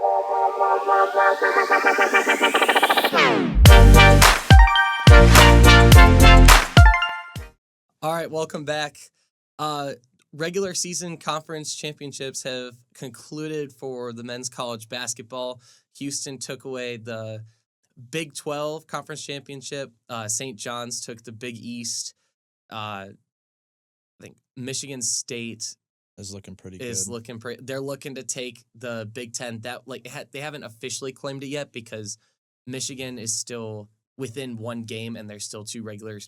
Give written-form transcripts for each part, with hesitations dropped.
All right, welcome back. Regular season conference championships have concluded for the men's college basketball. Houston took away the Big 12 conference championship. St. John's took the Big East. I think Michigan State is looking pretty is good. looking pretty. They're looking to take the Big 10. That they haven't officially claimed it yet because Michigan is still within one game and there's still two regular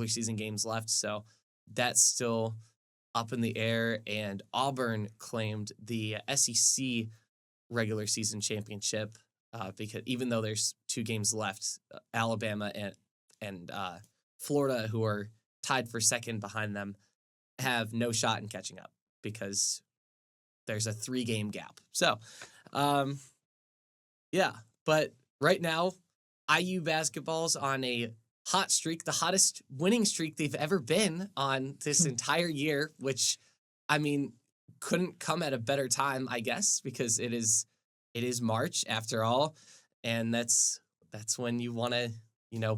season games left. So that's still up in the air. And Auburn claimed the SEC regular season championship because even though there's two games left, Alabama and Florida, who are tied for second behind them, have no shot in catching up because there's a 3-game gap. So, yeah. But right now, IU basketball's on a hot streak, the hottest winning streak they've ever been on this entire year, which, I mean, couldn't come at a better time, I guess, because it is March after all, and that's when you want to,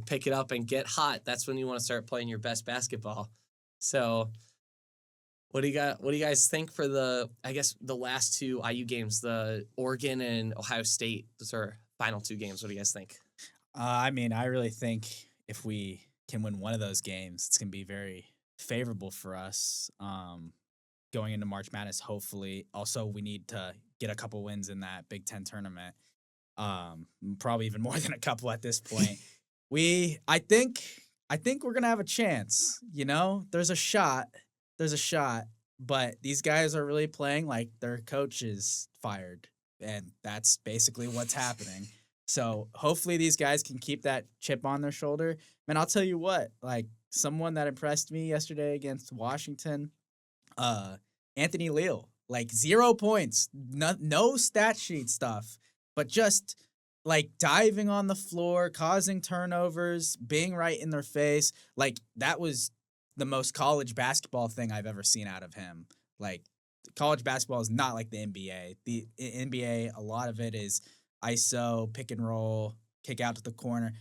pick it up and get hot. That's when you want to start playing your best basketball. So, what do you guys think for the last two IU games, the Oregon and Ohio State? Those are final two games. What do you guys think? I really think if we can win one of those games, it's going to be very favorable for us going into March Madness, hopefully. Also, we need to get a couple wins in that Big Ten tournament, probably even more than a couple at this point. I think we're going to have a chance, There's a shot, but these guys are really playing like their coach is fired, and that's basically what's happening. So hopefully these guys can keep that chip on their shoulder. Man, I'll tell you what, someone that impressed me yesterday against Washington, Anthony Leal, 0 points, no stat sheet stuff, but just diving on the floor, causing turnovers, being right in their face. That was the most college basketball thing I've ever seen out of him. College basketball is not like the NBA. The NBA, a lot of it is ISO, pick and roll, kick out to the corner.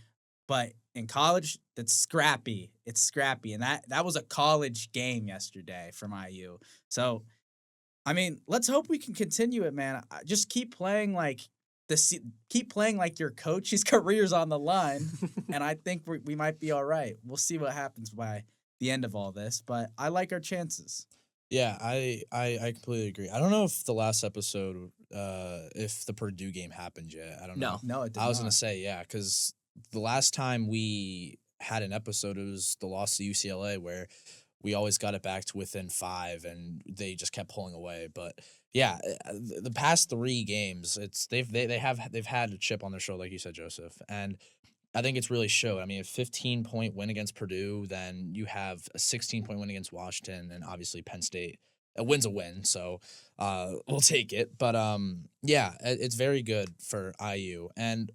But in college, that's scrappy. It's scrappy. And that was a college game yesterday from IU. So, let's hope we can continue it, man. Just keep playing like your coach. His career's on the line. And I think we might be all right. We'll see what happens by the end of all this. But I like our chances. Yeah, I completely agree. I don't know if the last episode, if the Purdue game happened yet. I don't know. No, it did I was not. going to say, yeah, because the last time we had an episode, it was the loss to UCLA where we always got it back to within 5 and they just kept pulling away. But yeah, the past 3 games, they've had a chip on their shoulder, like you said, Joseph, and I think it's really showed. A 15-point win against Purdue, then you have a 16-point win against Washington, and obviously Penn State. A win's a win, so we'll take it. But yeah, it's very good for IU, and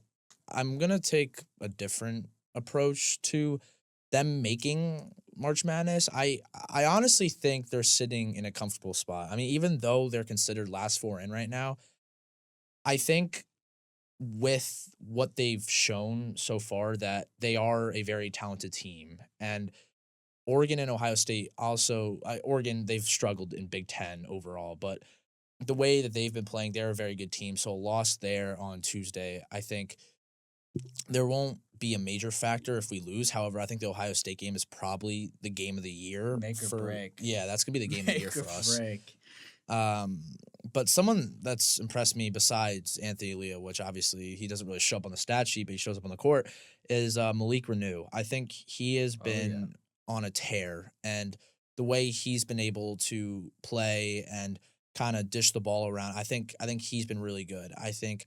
I'm gonna take a different approach to them making March Madness. I honestly think they're sitting in a comfortable spot. Even though they're considered last 4 in right now, I think with what they've shown so far that they are a very talented team. And Oregon and Ohio State also, Oregon, they've struggled in Big Ten overall, but the way that they've been playing, they're a very good team. So a loss there on Tuesday, I think there won't be a major factor if we lose. However, I think the Ohio State game is probably the game of the year. Make or break. Yeah, that's going to be the game of the year for us. Break. But someone that's impressed me besides Anthony Leal, which obviously he doesn't really show up on the stat sheet, but he shows up on the court, is Malik Renew. I think he has been on a tear, and the way he's been able to play and kind of dish the ball around, I think he's been really good. I think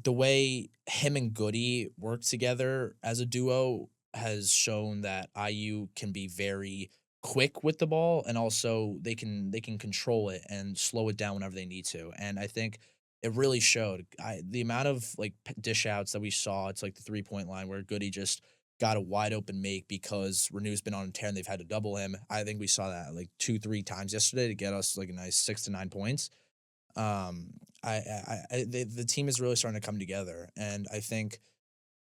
the way him and Goody work together as a duo has shown that IU can be very quick with the ball, and also they can control it and slow it down whenever they need to. And I think it really showed. The amount of dish outs that we saw, it's like the 3-point line where Goody just got a wide open make because Renew's been on a tear and they've had to double him. I think we saw that 2-3 times yesterday to get us a nice 6 to 9 points. The team is really starting to come together, and I think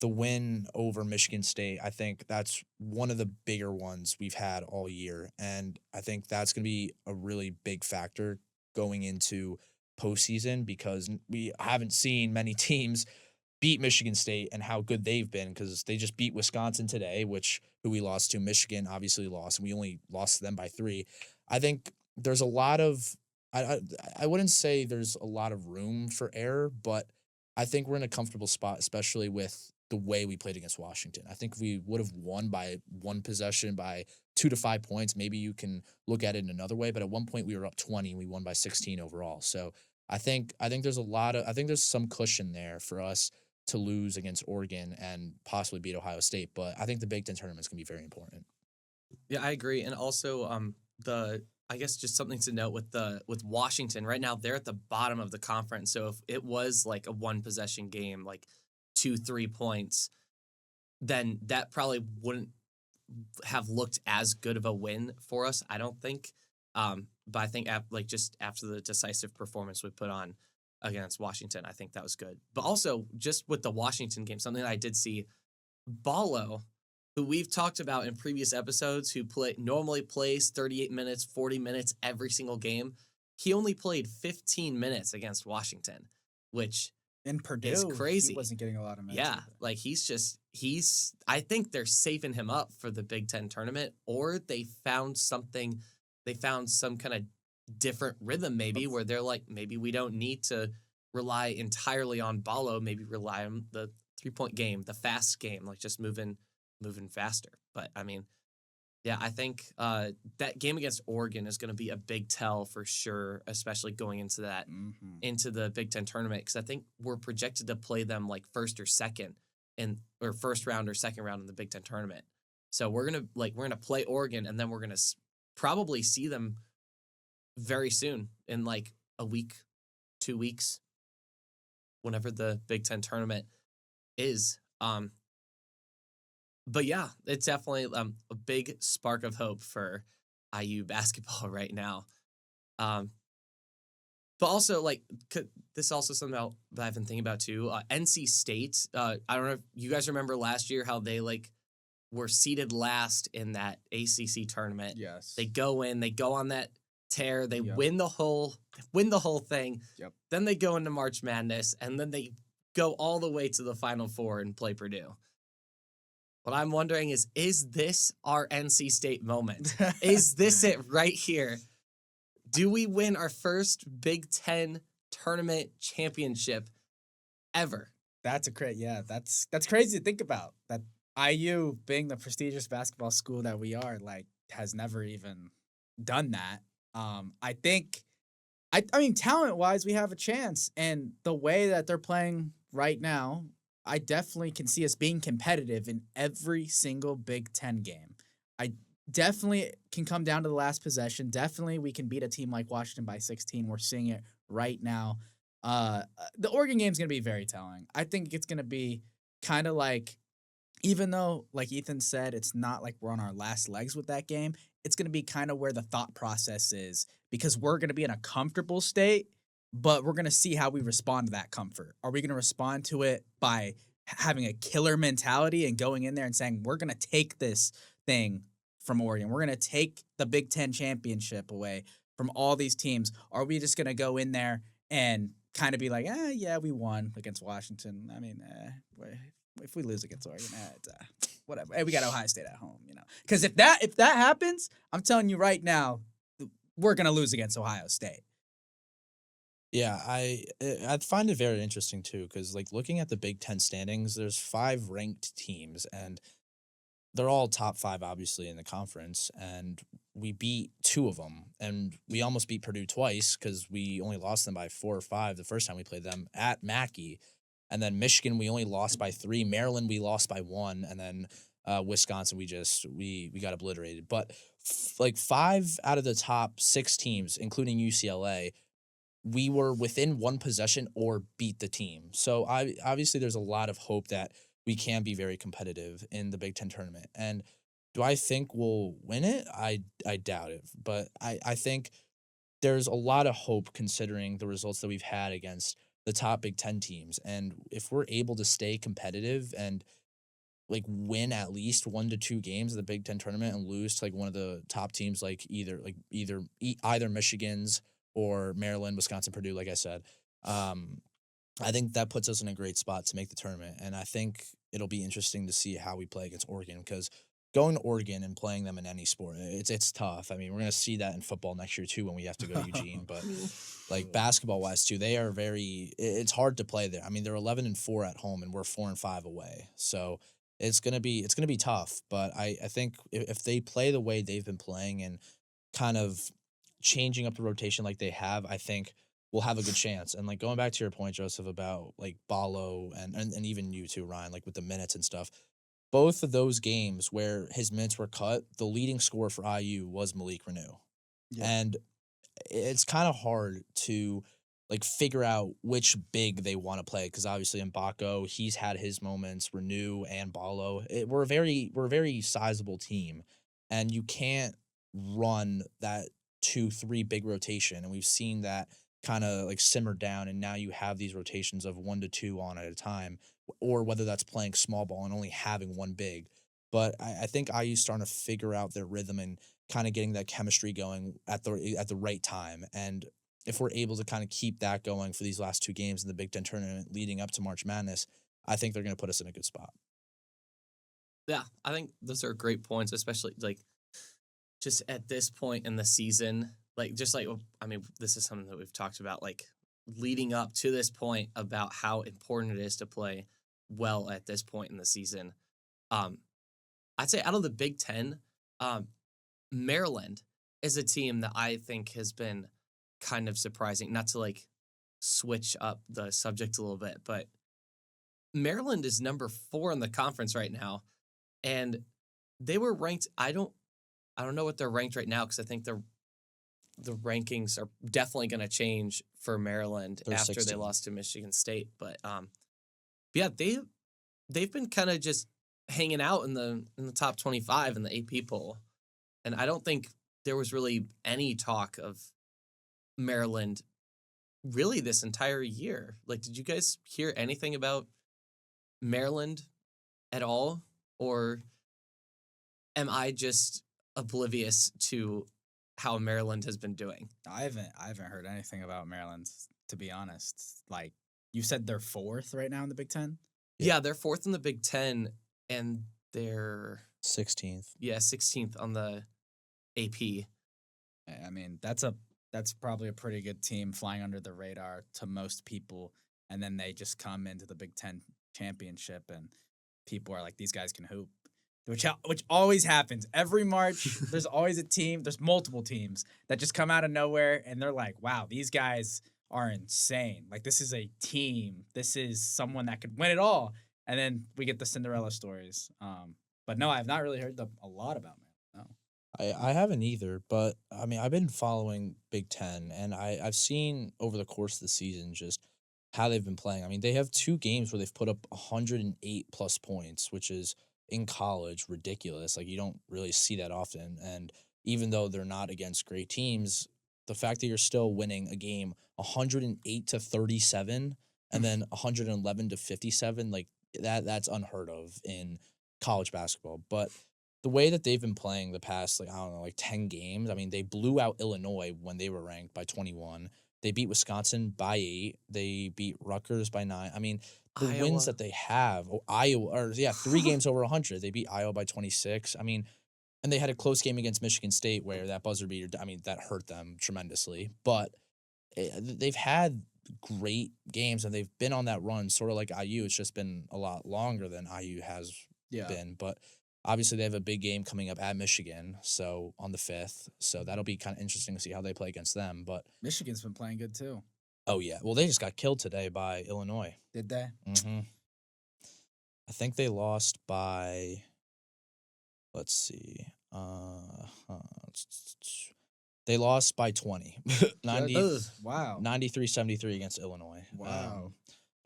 the win over Michigan State, I think that's one of the bigger ones we've had all year, and I think that's going to be a really big factor going into postseason because we haven't seen many teams beat Michigan State and how good they've been because they just beat Wisconsin today, who we lost to. Michigan obviously lost, and we only lost to them by 3. I think there's a lot of I wouldn't say there's a lot of room for error, but I think we're in a comfortable spot, especially with the way we played against Washington. I think we would have won by 1 possession by 2 to 5 points. Maybe you can look at it in another way, but at one point we were up 20 and we won by 16 overall. So I think there's I think there's some cushion there for us to lose against Oregon and possibly beat Ohio State. But I think the Big Ten tournament is going to be very important. Yeah, I agree. And also, I guess just something to note with Washington right now, they're at the bottom of the conference. So if it was like a 1 possession game, like 2-3 points, then that probably wouldn't have looked as good of a win for us, I don't think. But I think just after the decisive performance we put on against Washington, I think that was good. But also just with the Washington game, something that I did see, Ballo, who we've talked about in previous episodes, who normally plays 38 minutes, 40 minutes every single game, he only played 15 minutes against Washington, which In Purdue, is crazy. he wasn't getting a lot of minutes. Yeah, either. like I think they're saving him up for the Big Ten tournament, or they found some kind of different rhythm maybe where they're like, maybe we don't need to rely entirely on Ballo, maybe rely on the 3-point game, the fast game, like just moving faster. But I mean, yeah, I think that game against Oregon is going to be a big tell for sure, especially going into that into the Big Ten tournament, because I think we're projected to play them like first or second or first round or second round in the Big Ten tournament. So we're gonna play Oregon, and then we're gonna probably see them very soon in like a week, 2 weeks, whenever the Big Ten tournament is. But yeah, it's definitely a big spark of hope for IU basketball right now. But also, this is also something that I've been thinking about too. NC State, I don't know if you guys remember last year how they were seeded last in that ACC tournament. Yes. They go on that tear, they Yep. win the whole thing. Yep. Then they go into March Madness, and then they go all the way to the Final Four and play Purdue. What I'm wondering is this our NC State moment? Is this it right here? Do we win our first Big Ten tournament championship ever? That's that's crazy to think about. That IU, being the prestigious basketball school that we are, has never even done that. I think, I mean, talent-wise, we have a chance, and the way that they're playing right now, I definitely can see us being competitive in every single Big Ten game. I definitely can come down to the last possession. Definitely we can beat a team like Washington by 16. We're seeing it right now. The Oregon game is going to be very telling. I think it's going to be kind of like, even though, like Ethan said, it's not like we're on our last legs with that game, it's going to be kind of where the thought process is, because we're going to be in a comfortable state, but we're going to see how we respond to that comfort. Are we going to respond to it by having a killer mentality and going in there and saying, we're going to take this thing from Oregon, we're going to take the Big Ten championship away from all these teams? Or are we just going to go in there and kind of be like, yeah, we won against Washington. I mean, if we lose against Oregon, it's whatever. Hey, we got Ohio State at home, Because if that happens, I'm telling you right now, we're going to lose against Ohio State. Yeah, I find it very interesting too, because looking at the Big Ten standings, there's 5 ranked teams, and they're all top 5 obviously in the conference, and we beat 2 of them, and we almost beat Purdue twice because we only lost them by 4 or 5 the first time we played them at Mackey, and then Michigan we only lost by 3, Maryland we lost by 1, and then Wisconsin we got obliterated. But 5 out of the top 6 teams, including UCLA, we were within 1 possession or beat the team. So obviously there's a lot of hope that we can be very competitive in the Big Ten tournament. And do I think we'll win it? I doubt it. But I think there's a lot of hope considering the results that we've had against the top Big Ten teams. And if we're able to stay competitive and like win at least 1 to 2 games of the Big Ten tournament and lose to like one of the top teams, like either Michigan's or Maryland, Wisconsin, Purdue, like I said, I think that puts us in a great spot to make the tournament. And I think it'll be interesting to see how we play against Oregon, because going to Oregon and playing them in any sport, it's tough. I mean, we're gonna see that in football next year too when we have to go to Eugene, but like basketball wise too, they are it's hard to play there. I mean, they're 11-4 at home and we're 4-5 away. So it's gonna be tough. But I think if they play the way they've been playing and kind of changing up the rotation like they have, I think we'll have a good chance. And like going back to your point, Joseph, about like Ballo and even you too, Ryan, like with the minutes and stuff. Both of those games where his minutes were cut, the leading scorer for IU was Malik Renew. Yeah. And it's kind of hard to like figure out which big they want to play, because obviously Mbako, he's had his moments, Renew and Ballo. We're a very sizable team, and you can't run that 2-3 big rotation. And we've seen that kind of like simmer down, and now you have these rotations of 1 to 2 on at a time, or whether that's playing small ball and only having one big. But I think IU's starting to figure out their rhythm and kind of getting that chemistry going at the right time. And if we're able to kind of keep that going for these last 2 games in the Big Ten tournament leading up to March Madness, I think they're going to put us in a good spot. Yeah, I think those are great points, especially like just at this point in the season. Like, just like, I mean, this is something that we've talked about, like leading up to this point about how important it is to play well at this point in the season. I'd say out of the Big Ten, Maryland is a team that I think has been kind of surprising. Not to like switch up the subject a little bit, but Maryland is number 4 in the conference right now, and they were ranked. I don't know what they're ranked right now, because I think the rankings are definitely going to change for Maryland They're after 16. they lost to Michigan State. But yeah, they've been kind of just hanging out in the top 25 in the AP poll, and I don't think there was really any talk of Maryland really this entire year. Like, did you guys hear anything about Maryland at all, or am I just oblivious to how Maryland has been doing? I haven't heard anything about Maryland, to be honest. Like, you said they're 4th right now in the Big Ten? Yeah, they're 4th in the Big Ten, and they're 16th. 16th on the AP. I mean, that's probably a pretty good team flying under the radar to most people, and then they just come into the Big Ten championship, and people are like, these guys can hoop, which always happens every March. There's always there's multiple teams that just come out of nowhere, and they're like, wow, these guys are insane. Like, this is a team. This is someone that could win it all. And then we get the Cinderella stories. But no, I've not really heard a lot about Maryland. No. I haven't either, but I mean, I've been following Big Ten, and I've seen over the course of the season just how they've been playing. I mean, they have 2 games where they've put up 108 plus points, which is in college ridiculous. Like, you don't really see that often. And even though they're not against great teams, the fact that you're still winning a game 108-37 and then 111-57, like that's unheard of in college basketball. But the way that they've been playing the past, like, I don't know, like 10 games, I mean, they blew out Illinois when they were ranked by 21. They beat Wisconsin by 8. They beat Rutgers by 9. I mean, the wins that they have, Iowa, 3 games over 100. They beat Iowa by 26. I mean, and they had a close game against Michigan State where that buzzer beater, I mean, that hurt them tremendously. But they've had great games, and they've been on that run, sort of like IU. It's just been a lot longer than IU has been. But obviously, they have a big game coming up at Michigan, so on the 5th. So that'll be kind of interesting to see how they play against them. But Michigan's been playing good, too. Oh, yeah. Well, they just got killed today by Illinois. Did they? Mm-hmm. I think they lost by, let's see. They lost by 20. 90, wow. 93-73 against Illinois. Wow.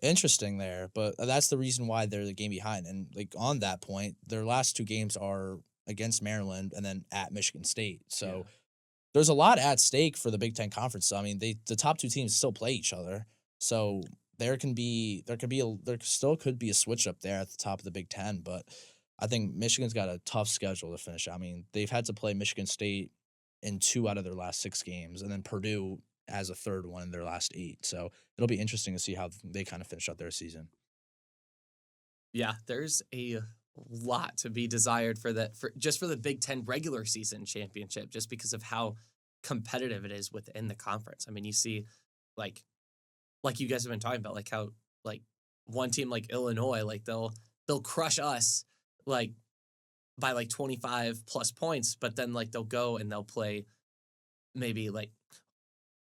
Interesting there, but that's the reason why they're the game behind. And like on that point, their last 2 games are against Maryland and then at Michigan State. So there's a lot at stake for the Big Ten Conference. So, I mean, the top two teams still play each other. So there still could be a switch up there at the top of the Big Ten, but I think Michigan's got a tough schedule to finish. I mean, they've had to play Michigan State in 2 out of their last 6 games, and then Purdue as a third one in their last 8. So it'll be interesting to see how they kind of finish out their season. Yeah, there's a lot to be desired for that, for the Big Ten regular season championship, just because of how competitive it is within the conference. I mean, you see, like you guys have been talking about, like how like one team like Illinois, like they'll crush us like by like 25 plus points, but then like they'll go and they'll play maybe like,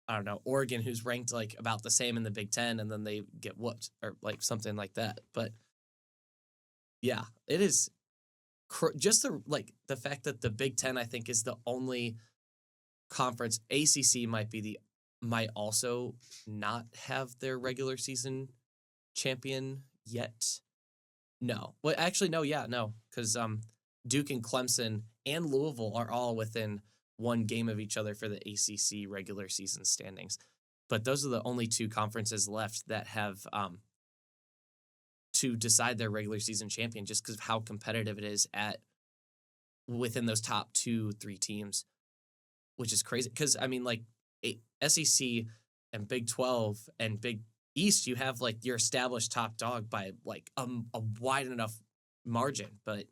I don't know, Oregon, who's ranked like about the same in the Big Ten, and then they get whooped or like something like that. But yeah, it is just the fact that the Big Ten, I think, is the only conference. ACC might also not have their regular season champion yet. No. Well, actually, no. Yeah, no, because Duke and Clemson and Louisville are all within 1 game of each other for the ACC regular season standings. But those are the only 2 conferences left that have to decide their regular season champion, just because of how competitive it is within those top 2-3 teams, which is crazy. Because I mean, like SEC and Big 12 and Big East, you have like your established top dog by like a wide enough margin. But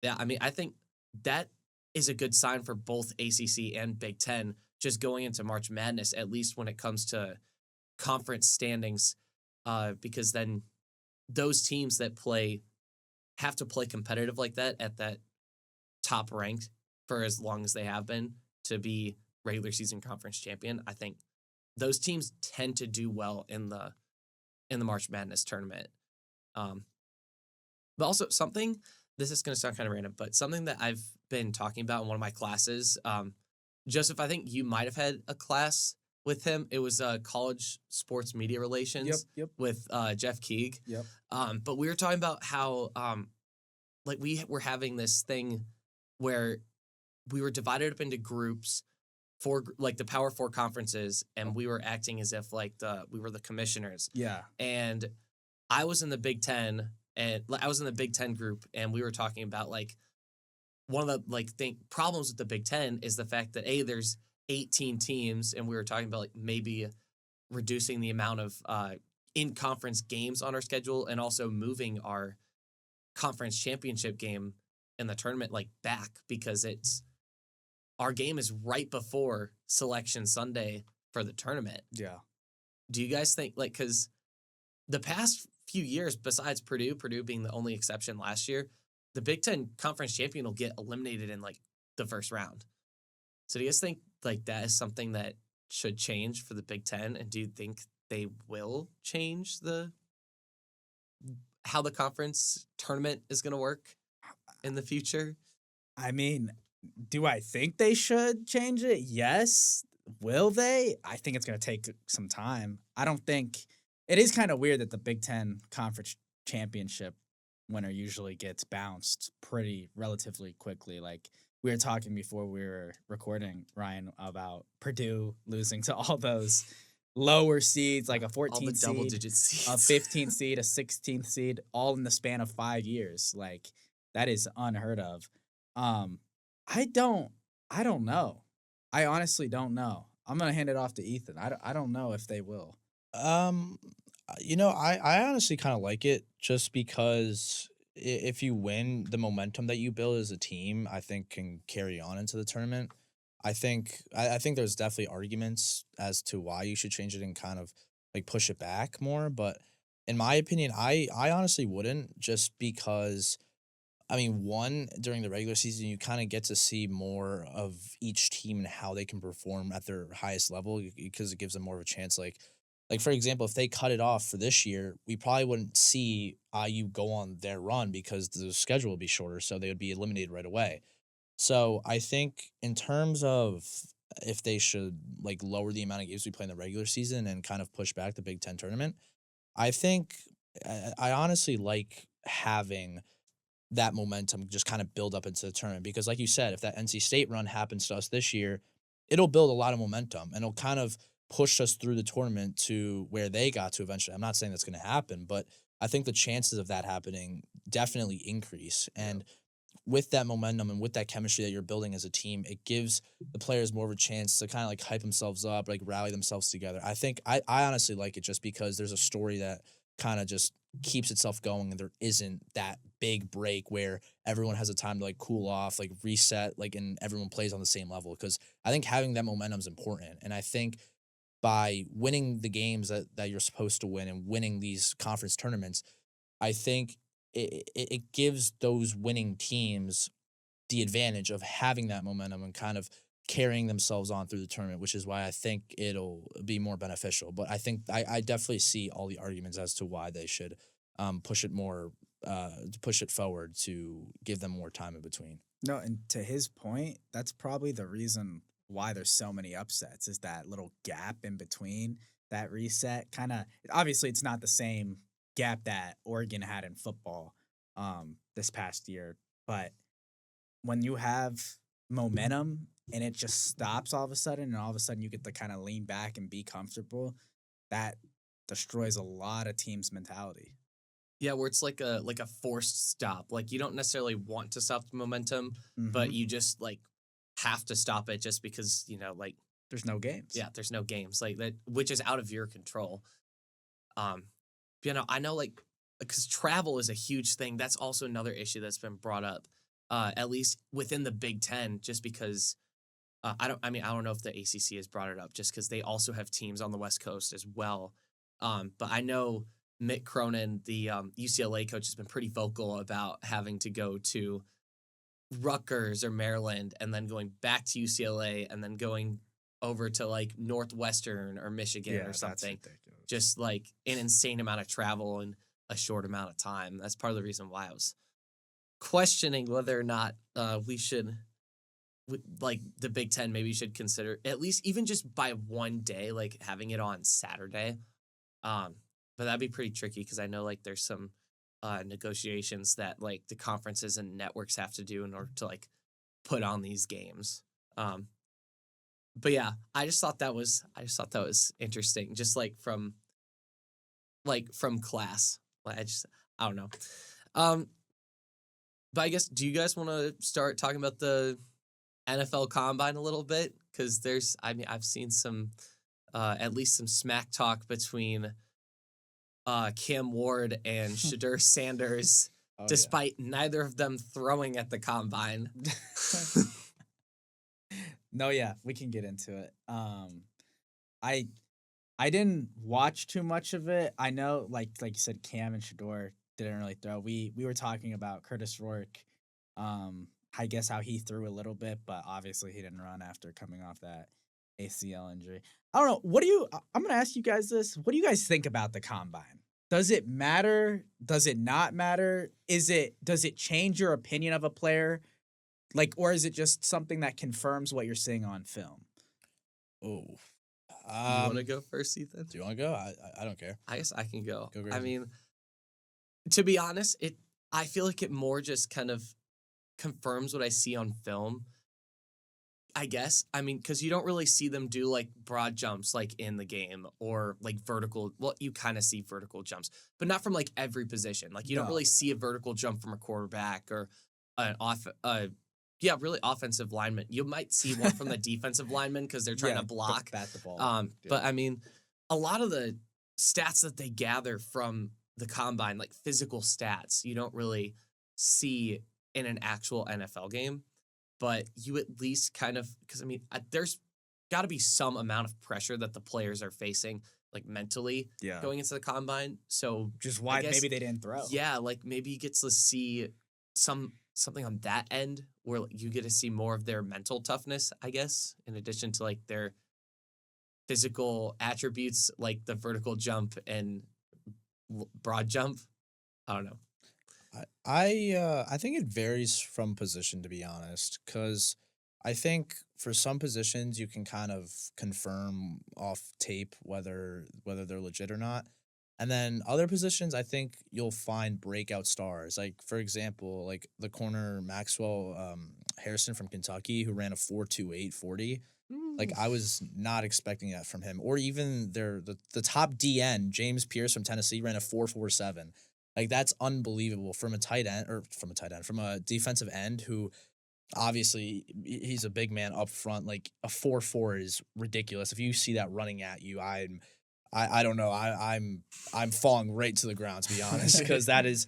yeah, I mean, I think that is a good sign for both ACC and Big Ten just going into March Madness, at least when it comes to conference standings, because then those teams that have to play competitive like that at that top ranked for as long as they have been to be regular season conference champion. I think those teams tend to do well in the March Madness tournament. But also this is going to sound kind of random, but something that I've been talking about in one of my classes, Joseph, I think you might have had a class with him. It was college sports media relations with Jeff Keeg. Yep. But we were talking about how like we were having this thing where we were divided up into groups for like the Power 4 conferences, and we were acting as if like we were the commissioners. Yeah. And I was in the Big Ten, and I was in the Big Ten group, and we were talking about like one of the problems with the Big Ten is the fact that there's 18 teams, and we were talking about like maybe reducing the amount of in-conference games on our schedule, and also moving our conference championship game in the tournament like back, because our game is right before Selection Sunday for the tournament. Yeah. Do you guys think, like, because the past few years, besides Purdue being the only exception last year, the Big Ten conference champion will get eliminated in like the first round. So do you guys think like that is something that should change for the Big Ten? And do you think they will change how the conference tournament is going to work in the future? I mean, do I think they should change it? Yes. Will they? I think it's going to take some time. I don't think it is kind of weird that the Big Ten conference championship winner usually gets bounced relatively quickly. Like we were talking before we were recording, Ryan, about Purdue losing to all those lower seeds, like a 14th seed, double-digit seeds, a 15th seed, a 16th seed, all in the span of 5 years. Like that is unheard of. I don't know. I honestly don't know. I'm gonna hand it off to Ethan. I don't know if they will. I honestly kind of like it just because if you win, the momentum that you build as a team, I think can carry on into the tournament. I think there's definitely arguments as to why you should change it and kind of like push it back more. But in my opinion, I honestly wouldn't, just because, I mean, one, during the regular season, you kind of get to see more of each team and how they can perform at their highest level, because it gives them more of a chance. Like for example, if they cut it off for this year, we probably wouldn't see IU go on their run because the schedule would be shorter, so they would be eliminated right away. So I think in terms of if they should like lower the amount of games we play in the regular season and kind of push back the Big Ten tournament, I think I honestly like having that momentum just kind of build up into the tournament. Because like you said, if that NC State run happens to us this year, it'll build a lot of momentum and it'll kind of push us through the tournament to where they got to eventually. I'm not saying that's going to happen, but I think the chances of that happening definitely increase. And with that momentum and with that chemistry that you're building as a team, it gives the players more of a chance to kind of like hype themselves up, like rally themselves together. I think I honestly like it just because there's a story that kind of just keeps itself going and there isn't that big break where everyone has a time to like cool off, like reset, like and everyone plays on the same level. Because I think having that momentum is important. And I think by winning the games that you're supposed to win and winning these conference tournaments, I think it gives those winning teams the advantage of having that momentum and kind of carrying themselves on through the tournament, which is why I think it'll be more beneficial. But I think I definitely see all the arguments as to why they should push it more, push it forward to give them more time in between. No, and to his point, that's probably the reason why there's so many upsets is that little gap in between that reset. Kind of obviously it's not the same gap that Oregon had in football this past year, but when you have momentum and it just stops all of a sudden and all of a sudden you get to kind of lean back and be comfortable, that destroys a lot of teams' mentality. Yeah, where it's like a forced stop. Like you don't necessarily want to stop the momentum, but Mhm. you just like have to stop it just because, like There's no games. yeah, there's no games like that, which is out of your control. Um, I know like because travel is a huge thing. That's also another issue that's been brought up, at least within the Big Ten, just because I don't know if the ACC has brought it up, just because they also have teams on the West Coast as well. But I know Mick Cronin, the UCLA coach, has been pretty vocal about having to go to Rutgers or Maryland and then going back to UCLA and then going over to like Northwestern or Michigan or That's something. ridiculous. Just like an insane amount of travel in a short amount of time. That's part of the reason why I was questioning whether or not we should, like the Big Ten, maybe should consider at least even just by one day, like having it on Saturday. But that'd be pretty tricky because I know like there's some negotiations that like the conferences and networks have to do in order to like put on these games. But yeah, I just thought that was interesting, just from class. Like I don't know. But I guess, do you guys want to start talking about the NFL Combine a little bit? Because I've seen some, at least some smack talk between Cam Ward and Shadur Sanders, Oh, despite neither of them throwing at the Combine. No, yeah, we can get into it. I I didn't watch too much of it. I know, like you said, Cam and Shador didn't really throw. We were talking about Curtis Rourke. I guess how he threw a little bit, but obviously he didn't run after coming off that ACL injury. I don't know. I'm gonna ask you guys this. What do you guys think about the combine? Does it matter? Does it not matter? Does it change your opinion of a player? Like, or is it just something that confirms what you're seeing on film? Oh, You want to go first, Ethan? do you want to go? I don't care. I guess I can go. Go I crazy. mean, to be honest, I feel like it more just kind of confirms what I see on film. I guess. I mean, because you don't really see them do like broad jumps like in the game or like vertical. Well, you kind of see vertical jumps, but not from like every position. Like you don't No. really see a vertical jump from a quarterback or an really offensive lineman. You might see one from the defensive lineman because they're trying to block. bat the ball. But I mean, a lot of the stats that they gather from the combine, like physical stats, you don't really see in an actual NFL game. But you at least kind of, because I mean, there's got to be some amount of pressure that the players are facing, like mentally, yeah, going into the combine. So just why guess- maybe they didn't throw. yeah, like maybe you get to see something on that end where like, you get to see more of their mental toughness, I guess, in addition to like their physical attributes, like the vertical jump and broad jump. I don't know. I think it varies from position, to be honest, because I think for some positions you can kind of confirm off tape whether they're legit or not. And then other positions, I think you'll find breakout stars. Like, for example, like the corner Maxwell Harrison from Kentucky, who ran a 4.28 40. Like, I was not expecting that from him. Or even the top DN, James Pierce from Tennessee, ran a 4.47. Like, that's unbelievable from a from a defensive end who obviously he's a big man up front. Like, a 4.4 is ridiculous. If you see that running at you, I don't know. I'm falling right to the ground, to be honest, because that is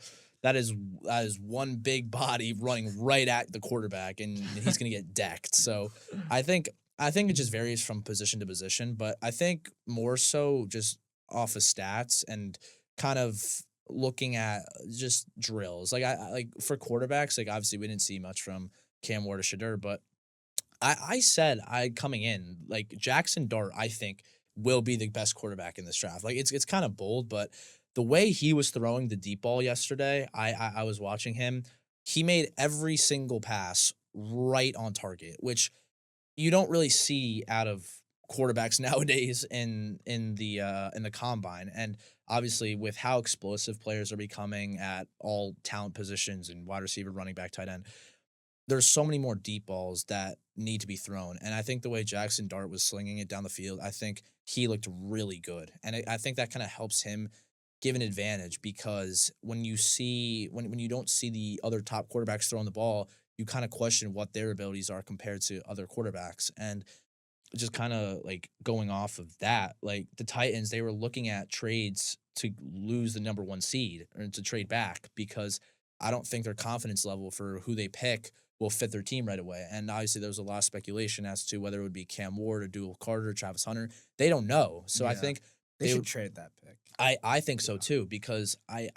one big body running right at the quarterback, and he's gonna get decked. So I think it just varies from position to position, but I think more so just off of stats and kind of looking at just drills. Like, I like for quarterbacks, like obviously we didn't see much from Cam Ward or Shadur, but I said coming in, like, Jackson Dart, I think will be the best quarterback in this draft. Like, it's kind of bold, but the way he was throwing the deep ball yesterday, I was watching him. He made every single pass right on target, which you don't really see out of quarterbacks nowadays in the combine. And obviously with how explosive players are becoming at all talent positions and wide receiver, running back, tight end, there's so many more deep balls that need to be thrown. And I think the way Jackson Dart was slinging it down the field, I think he looked really good. And I think that kind of helps him give an advantage, because when you don't see the other top quarterbacks throwing the ball, you kind of question what their abilities are compared to other quarterbacks. And just kind of like going off of that, like the Titans, they were looking at trades to lose the number 1 seed or to trade back, because I don't think their confidence level for who they pick will fit their team right away. And obviously there was a lot of speculation as to whether it would be Cam Ward or Dual Carter, Travis Hunter. They don't know. So I think they should trade that pick. I think so too, because I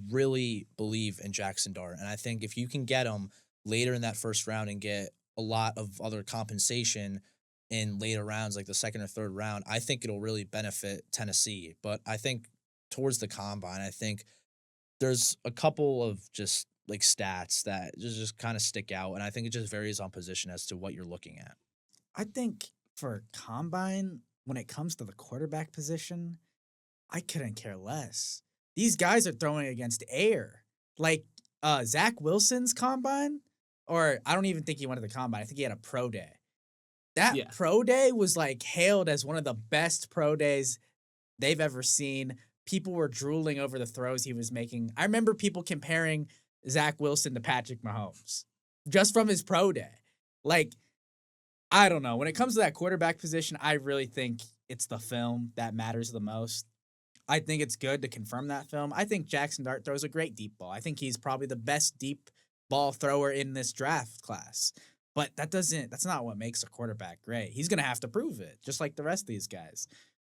really believe in Jackson Dart, and I think if you can get him later in that first round and get a lot of other compensation in later rounds, like the second or third round, I think it'll really benefit Tennessee. But I think towards the combine, I think there's a couple of just like stats that just kind of stick out, and I think it just varies on position as to what you're looking at. I think for combine, when it comes to the quarterback position, I couldn't care less. These guys are throwing against air. Like Zach Wilson's combine, or I don't even think he went to the combine. I think he had a pro day. That pro day was like hailed as one of the best pro days they've ever seen. People were drooling over the throws he was making. I remember people comparing Zach Wilson to Patrick Mahomes just from his pro day. Like, I don't know. When it comes to that quarterback position, I really think it's the film that matters the most. I think it's good to confirm that film. I think Jackson Dart throws a great deep ball. I think he's probably the best deep ball thrower in this draft class. But that's not what makes a quarterback great. He's going to have to prove it, just like the rest of these guys.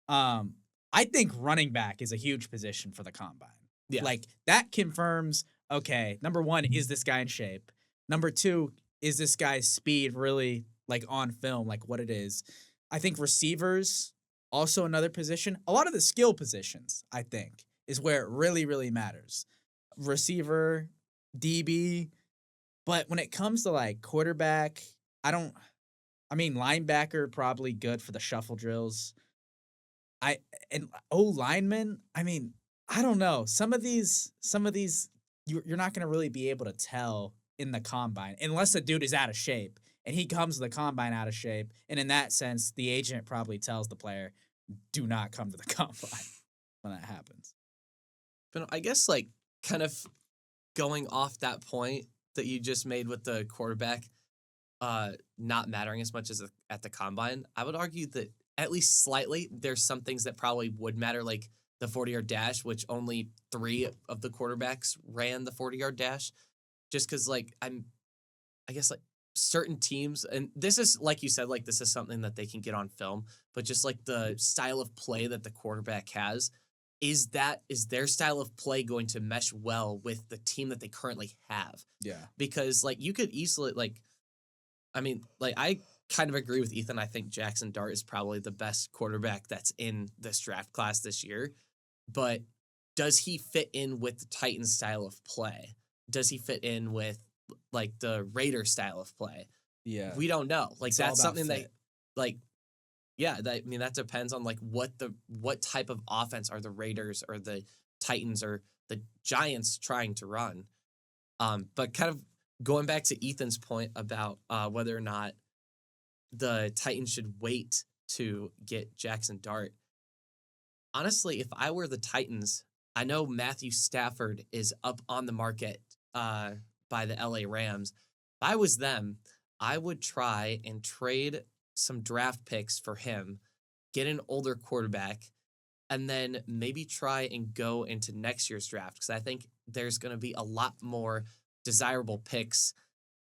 I think running back is a huge position for the combine. Yeah. Like, that confirms, okay, number 1, is this guy in shape? Number 2, is this guy's speed really, like, on film, like what it is? I think receivers, also another position. A lot of the skill positions, I think, is where it really, really matters. Receiver, DB. But when it comes to, like, quarterback, linebacker, probably good for the shuffle drills. Linemen, I don't know. Some of these, you're not going to really be able to tell in the combine unless the dude is out of shape. And he comes to the combine out of shape. And in that sense, the agent probably tells the player, do not come to the combine when that happens. But I guess, like, kind of going off that point that you just made with the quarterback not mattering as much as at the combine, I would argue that at least slightly there's some things that probably would matter, like the 40-yard dash, which only 3 of the quarterbacks ran the 40-yard dash, just because, like, I guess, like, certain teams, and this is, like you said, like, this is something that they can get on film, but just like the style of play that the quarterback has, is their style of play going to mesh well with the team that they currently have? Yeah. Because, like, you could easily, I kind of agree with Ethan. I think Jackson Dart is probably the best quarterback that's in this draft class this year. But does he fit in with the Titans style of play? Does he fit in with, like, the Raider style of play? Yeah. We don't know. Like, that's something that, like, Yeah, that depends on like what type of offense are the Raiders or the Titans or the Giants trying to run. But kind of going back to Ethan's point about whether or not the Titans should wait to get Jackson Dart. Honestly, if I were the Titans, I know Matthew Stafford is up on the market by the LA Rams. If I was them, I would try and trade some draft picks for him, get an older quarterback, and then maybe try and go into next year's draft because I think there's going to be a lot more desirable picks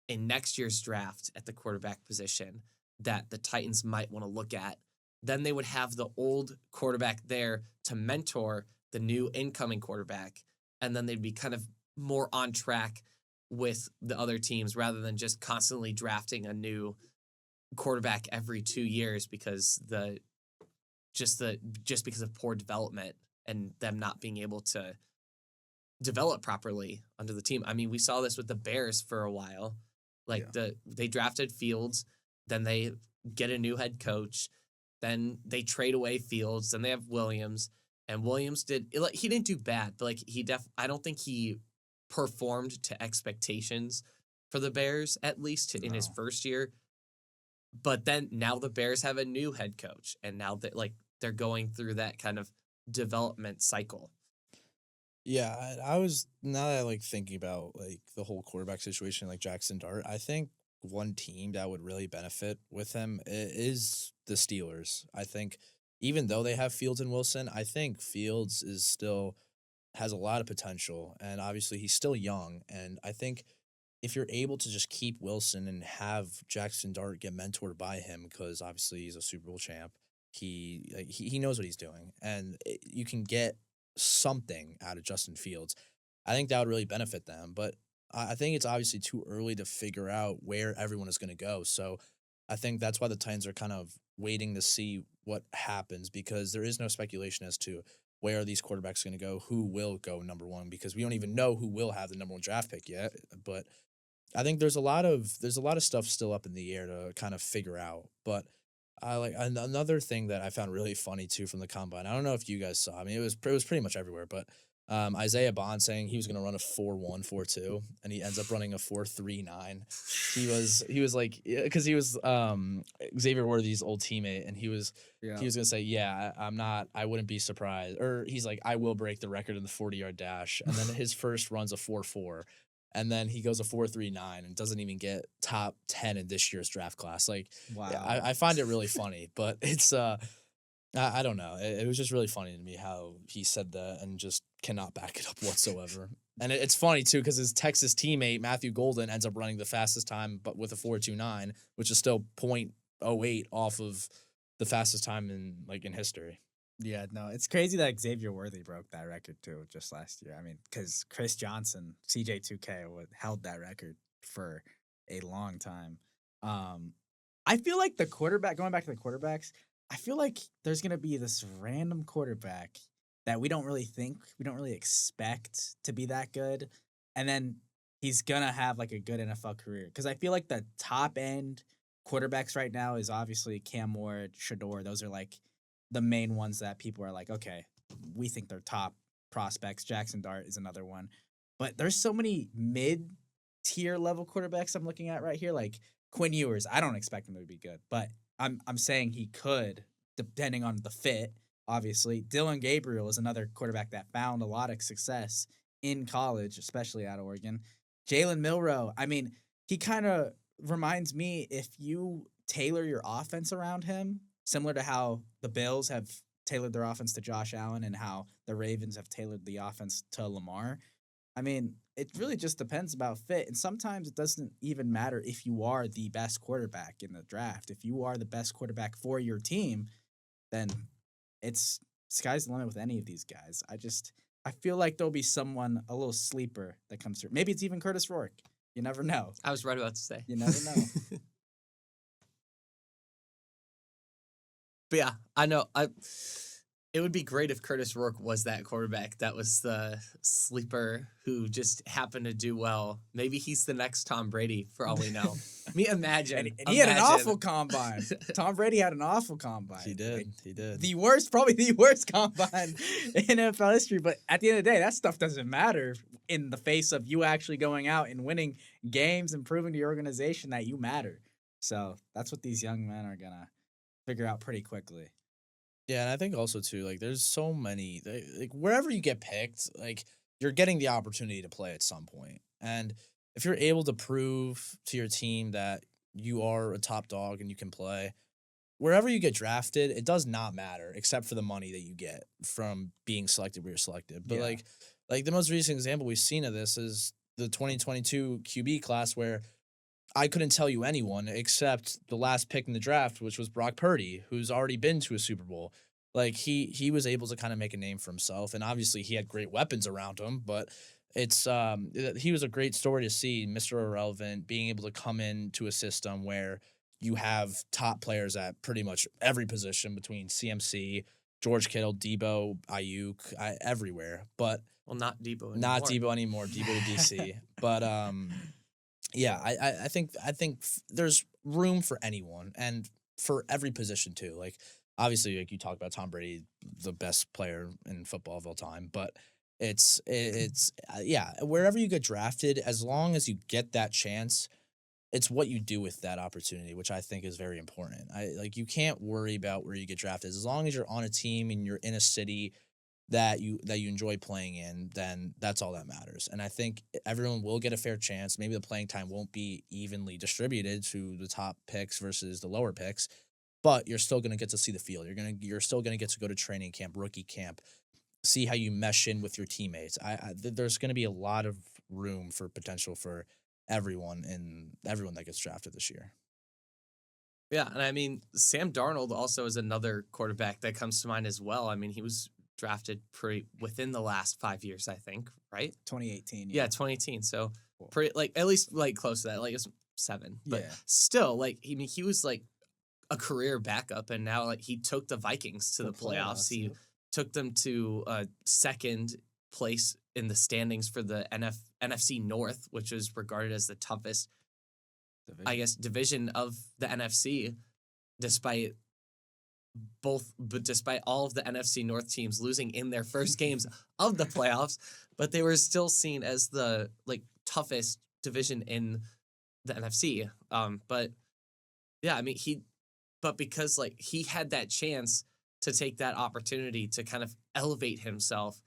in next year's draft at the quarterback position that the Titans might want to look at. Then they would have the old quarterback there to mentor the new incoming quarterback. And then they'd be kind of more on track with the other teams rather than just constantly drafting a new quarterback every 2 years because just because of poor development and them not being able to develop properly under the team. I mean, we saw this with the Bears for a while. Like they drafted Fields, then they get a new head coach, then they trade away Fields, then they have Williams, and Williams he didn't do bad, but like I don't think he performed to expectations for the Bears at least in his first year. But then now the Bears have a new head coach, and now that they're going through that kind of development cycle. Yeah, I was now that I thinking about the whole quarterback situation, like Jackson Dart. I think one team that would really benefit with him is the Steelers. I think even though they have Fields and Wilson, I think Fields has a lot of potential, and obviously he's still young. And I think if you're able to just keep Wilson and have Jackson Dart get mentored by him, because obviously he's a Super Bowl champ, he knows what he's doing, and you can get something out of Justin Fields. I think that would really benefit them, but I think it's obviously too early to figure out where everyone is going to go. So I think that's why the Titans are kind of waiting to see what happens, because there is no speculation as to where these quarterbacks are going to go, who will go number one, because we don't even know who will have the number one draft pick yet. But I think there's a lot of stuff still up in the air to kind of figure out. But another thing that I found really funny too from the combine. I don't know if you guys saw. I mean, it was pretty much everywhere. But Isaiah Bond saying he was going to run a 4.1 4.2, and he ends up running a 4.39. He was like, because he was Xavier Worthy's old teammate, and he was going to say, yeah, I wouldn't be surprised, or he's like, I will break the record in the 40-yard dash, and then his first run's a 4.4. And then he goes a 4.39 and doesn't even get top 10 in this year's draft class. Wow. I find it really funny, but it's I don't know. It was just really funny to me how he said that and just cannot back it up whatsoever. And it's funny too because his Texas teammate Matthew Golden ends up running the fastest time, but with a 4.29, which is still 0.08 off of the fastest time in history. Yeah, no, it's crazy that Xavier Worthy broke that record too just last year. I mean, because Chris Johnson, CJ2K, held that record for a long time. I feel like going back to the quarterbacks, I feel like there's going to be this random quarterback that we don't really expect to be that good. And then he's going to have a good NFL career. Because I feel like the top end quarterbacks right now is obviously Cam Ward, Shador. Those are the main ones that people are okay, we think they're top prospects. Jackson Dart is another one. But there's so many mid-tier level quarterbacks I'm looking at right here, like Quinn Ewers. I don't expect him to be good, but I'm saying he could, depending on the fit, obviously. Dylan Gabriel is another quarterback that found a lot of success in college, especially at Oregon. Jalen Milroe, I mean, he kind of reminds me, if you tailor your offense around him, similar to how the Bills have tailored their offense to Josh Allen and how the Ravens have tailored the offense to Lamar. I mean, it really just depends about fit. And sometimes it doesn't even matter if you are the best quarterback in the draft. If you are the best quarterback for your team, then it's sky's the limit with any of these guys. I feel like there'll be someone, a little sleeper that comes through. Maybe it's even Curtis Rourke. You never know. I was right about to say. You never know. But yeah, I know. It would be great if Curtis Rourke was that quarterback. That was the sleeper who just happened to do well. Maybe he's the next Tom Brady, for all we know. I mean, imagine. And he had an imagine. awful combine. Tom Brady had an awful combine. He did. Like, He did. probably the worst combine in NFL history. But at the end of the day, that stuff doesn't matter in the face of you actually going out and winning games and proving to your organization that you matter. So that's what these young men are going to figure out pretty quickly. Yeah, and I think also too, like, there's so many, like, wherever you get picked, like, you're getting the opportunity to play at some point. And if you're able to prove to your team that you are a top dog and you can play, wherever you get drafted, it does not matter except for the money that you get from being selected where you're selected. But Yeah. like the most recent example we've seen of this is the 2022 QB class, where I couldn't tell you anyone except the last pick in the draft, which was Brock Purdy, who's already been to a Super Bowl. Like, he was able to kind of make a name for himself, and obviously he had great weapons around him, but he was a great story to see, Mr. Irrelevant, being able to come into a system where you have top players at pretty much every position between CMC, George Kittle, Debo, Ayuk, everywhere. But Well, not Debo anymore. not Debo anymore, Debo to DC. But yeah, I think there's room for anyone and for every position too. Like, obviously, like you talked about Tom Brady, the best player in football of all time, but it's yeah, wherever you get drafted, as long as you get that chance, it's what you do with that opportunity, which I think is very important. You can't worry about where you get drafted. As long as you're on a team and you're in a city that you enjoy playing in, then that's all that matters. And I think everyone will get a fair chance. Maybe the playing time won't be evenly distributed to the top picks versus the lower picks, but you're still going to get to see the field. You're still going to get to go to training camp, rookie camp, see how you mesh in with your teammates. There's going to be a lot of room for potential for everyone that gets drafted this year. Yeah, and I mean, Sam Darnold also is another quarterback that comes to mind as well. I mean, he was drafted pretty within the last 5 years, I think, right? 2018. Yeah, 2018. So Cool. pretty, like, at least like close to that. Like, it's 7. But Yeah. still, like, I mean, he was like a career backup, and now like he took the Vikings to the playoffs. He Yep. took them to second place in the standings for the NFC North, which was regarded as the toughest, I guess, division of the NFC, despite all of the NFC North teams losing in their first games of the playoffs, but they were still seen as the like toughest division in the NFC. But yeah, I mean, because like he had that chance to take that opportunity to kind of elevate himself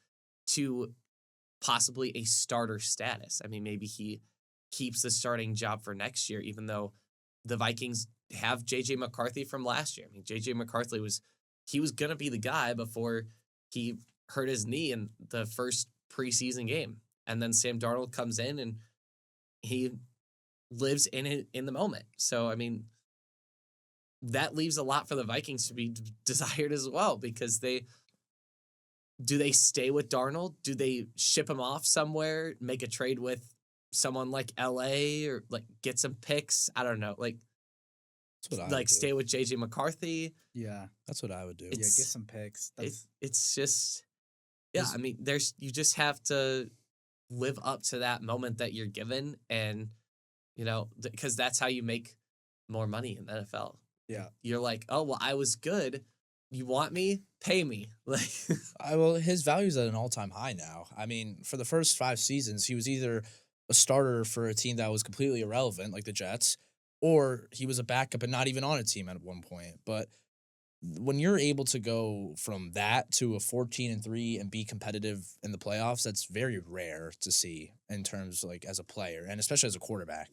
to possibly a starter status. I mean, maybe he keeps the starting job for next year, even though the Vikings have J.J. McCarthy from last year. I mean, J.J. McCarthy was going to be the guy before he hurt his knee in the first preseason game. And then Sam Darnold comes in and he lives in it in the moment. So, I mean, that leaves a lot for the Vikings to be desired as well, because do they stay with Darnold? Do they ship him off somewhere, make a trade with someone like LA, or like get some picks? I don't know. Like, That's what I would do. stay with JJ McCarthy. Yeah. That's what I would do. Yeah. Get It's- some picks. It's just, yeah. I mean, you just have to live up to that moment that you're given, and because that's how you make more money in the NFL. Yeah. You're like, oh well, I was good. You want me? Pay me. Like, Well, his value's at an all-time high now. I mean, for the first 5 seasons, he was either a starter for a team that was completely irrelevant, like the Jets, or he was a backup and not even on a team at one point. But when you're able to go from that to a 14-3 and be competitive in the playoffs, that's very rare to see in terms like as a player and especially as a quarterback.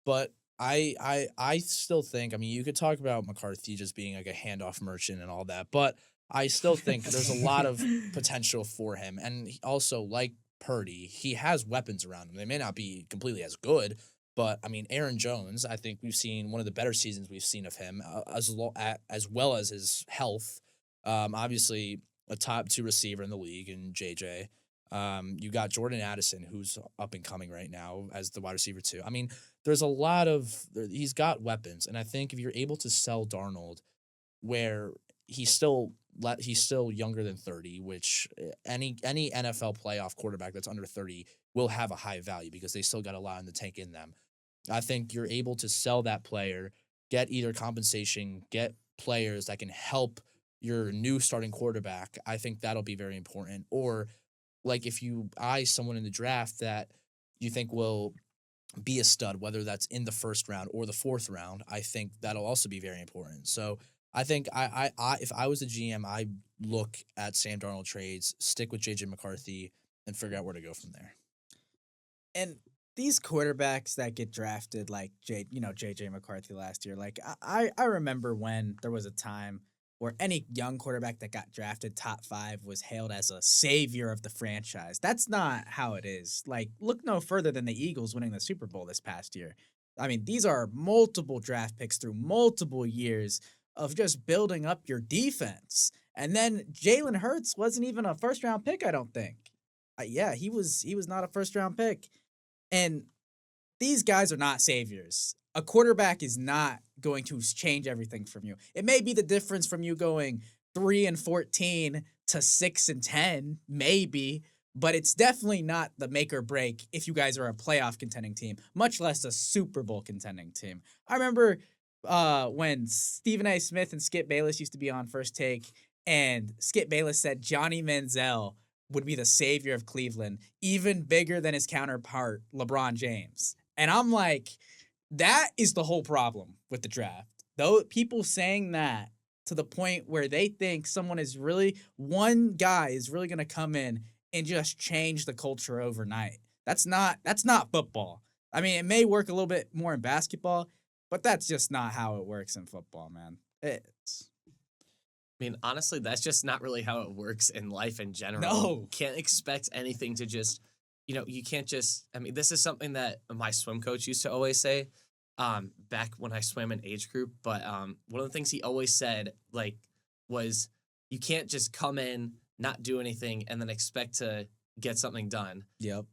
But I still think, I mean, you could talk about McCarthy just being like a handoff merchant and all that, but I still think there's a lot of potential for him. And also, like Purdy, he has weapons around him. They may not be completely as good, but I mean, Aaron Jones, I think we've seen one of the better seasons we've seen of him, as well as his health. Obviously, a top 2 receiver in the league in JJ. You got Jordan Addison, who's up and coming right now as the wide receiver too. I mean, there's a lot of he's got weapons, and I think if you're able to sell Darnold, where he's still younger than 30, which any NFL playoff quarterback that's under 30 will have a high value because they still got a lot in the tank in them. I think you're able to sell that player, get either compensation, get players that can help your new starting quarterback. I think that'll be very important. Or like if you eye someone in the draft that you think will be a stud, whether that's in the first round or the fourth round, I think that'll also be very important. So I think I if I was a GM, I look at Sam Darnold trades, stick with JJ McCarthy, and figure out where to go from there. And these quarterbacks that get drafted, like JJ McCarthy last year, like I remember when there was a time where any young quarterback that got drafted top 5 was hailed as a savior of the franchise. That's not how it is. Like, look no further than the Eagles winning the Super Bowl this past year. I mean, these are multiple draft picks through multiple years of just building up your defense. And then Jalen Hurts wasn't even a first-round pick, I don't think. Yeah, he was not a first-round pick. And these guys are not saviors. A quarterback is not going to change everything from you. It may be the difference from you going 3-14 to 6-10, maybe, but it's definitely not the make or break if you guys are a playoff contending team, much less a Super Bowl contending team. I remember when Stephen A. Smith and Skip Bayless used to be on First Take, and Skip Bayless said Johnny Manziel would be the savior of Cleveland, even bigger than his counterpart, LeBron James. And I'm like, that is the whole problem with the draft. Though people saying that to the point where they think one guy is really going to come in and just change the culture overnight. That's not football. I mean, it may work a little bit more in basketball, but that's just not how it works in football, man. I mean, honestly, that's just not really how it works in life in general. No. Can't expect anything to just, you can't just, I mean, this is something that my swim coach used to always say back when I swam in age group. But one of the things he always said, was you can't just come in, not do anything, and then expect to get something done. Yep.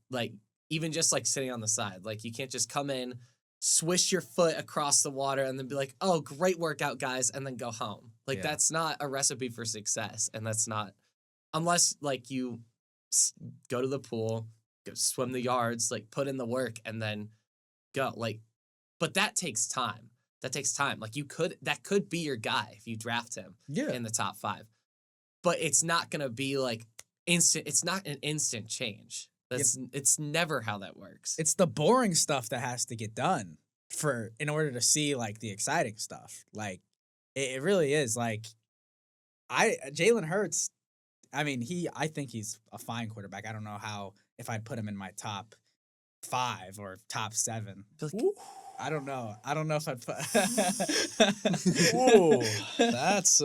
Even just sitting on the side. You can't just come in, swish your foot across the water, and then be like, oh, great workout, guys, and then go home. That's not a recipe for success. And that's not, unless you go to the pool, go swim the yards, put in the work, and then go. But that takes time. That could be your guy if you draft him in the top 5. But it's not going to be instant. It's not an instant change. It's never how that works. It's the boring stuff that has to get done in order to see the exciting stuff. It really is. Jalen Hurts, I mean, I think he's a fine quarterback. I don't know if I'd put him in my top 5 or top 7. I don't know. I don't know if I'd put. Whoa, that's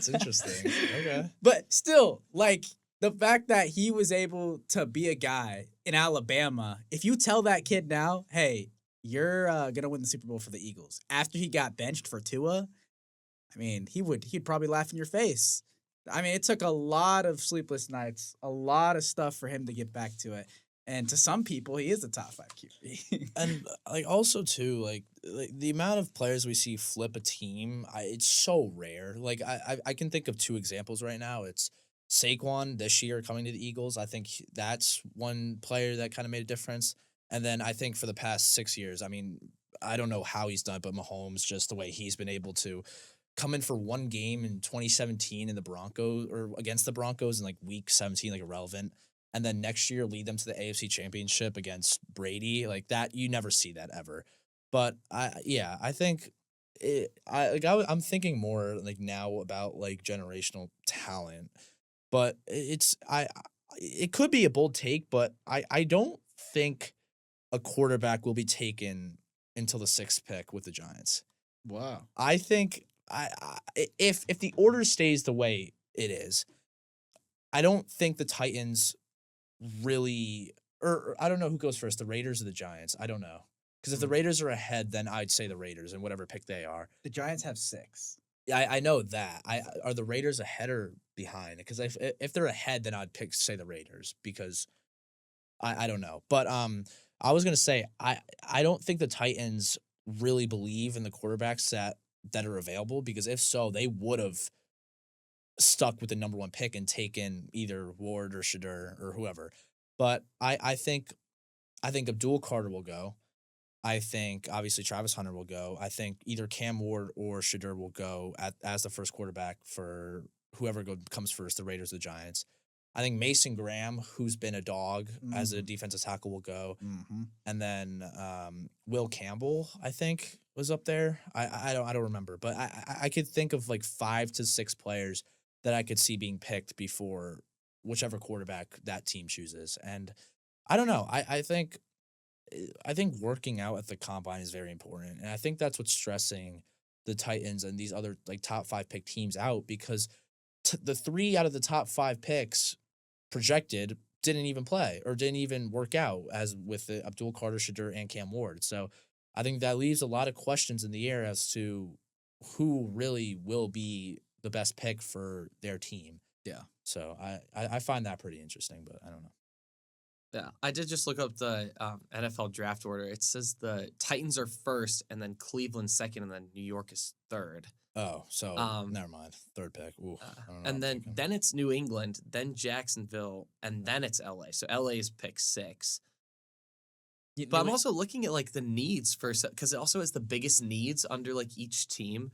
interesting. Okay, but still, the fact that he was able to be a guy in Alabama, if you tell that kid now, hey, you're gonna win the Super Bowl for the Eagles, after he got benched for Tua, I mean, he'd probably laugh in your face. I mean, it took a lot of sleepless nights, a lot of stuff for him to get back to it. And to some people, he is a top 5 QB. And also too, the amount of players we see flip a team, it's so rare. I can think of 2 examples right now. It's Saquon this year coming to the Eagles. I think that's one player that kind of made a difference. And then I think for the past 6 years, I mean, I don't know how he's done it, but Mahomes, just the way he's been able to come in for one game in 2017 in the Broncos or against the Broncos in week 17, irrelevant. And then next year lead them to the AFC Championship against Brady, that you never see that ever. But I think I'm thinking more now about generational talent. But it could be a bold take, but I don't think a quarterback will be taken until the 6th pick with the Giants. Wow. I think if the order stays the way it is, I don't think the Titans really, or I don't know who goes first, the Raiders or the Giants. I don't know. Because if the Raiders are ahead, then I'd say the Raiders and whatever pick they are. The Giants have 6. I know that. Are the Raiders ahead or behind? Because if they're ahead, then I'd say the Raiders because I don't know. But I was gonna say I don't think the Titans really believe in the quarterbacks that are available, because if so, they would have stuck with the number one pick and taken either Ward or Shadur or whoever. But I think Abdul Carter will go. I think obviously Travis Hunter will go. I think either Cam Ward or Shadur will go as the first quarterback for whoever comes first, the Raiders or the Giants. I think Mason Graham, who's been a dog as a defensive tackle, will go. And then Will Campbell, I think, was up there. I don't remember, but I could think of like 5 to 6 players that I could see being picked before whichever quarterback that team chooses. And I don't know. I think working out at the combine is very important, and I think that's what's stressing the Titans and these other like top 5 pick teams out, because the 3 out of the top 5 picks projected didn't even play or didn't even work out, as with the Abdul Carter, Shadur, and Cam Ward. So I think that leaves a lot of questions in the air as to who really will be the best pick for their team. Yeah. So I find that pretty interesting, but I don't know. Yeah, I did just look up the NFL draft order. It says the Titans are first, and then Cleveland second, and then New York is third. Oh, so never mind. Third pick. Ooh, I don't know and then it's New England, then Jacksonville, and then it's LA. So LA is pick 6. But I'm also looking at like the needs for, because it also has the biggest needs under like each team.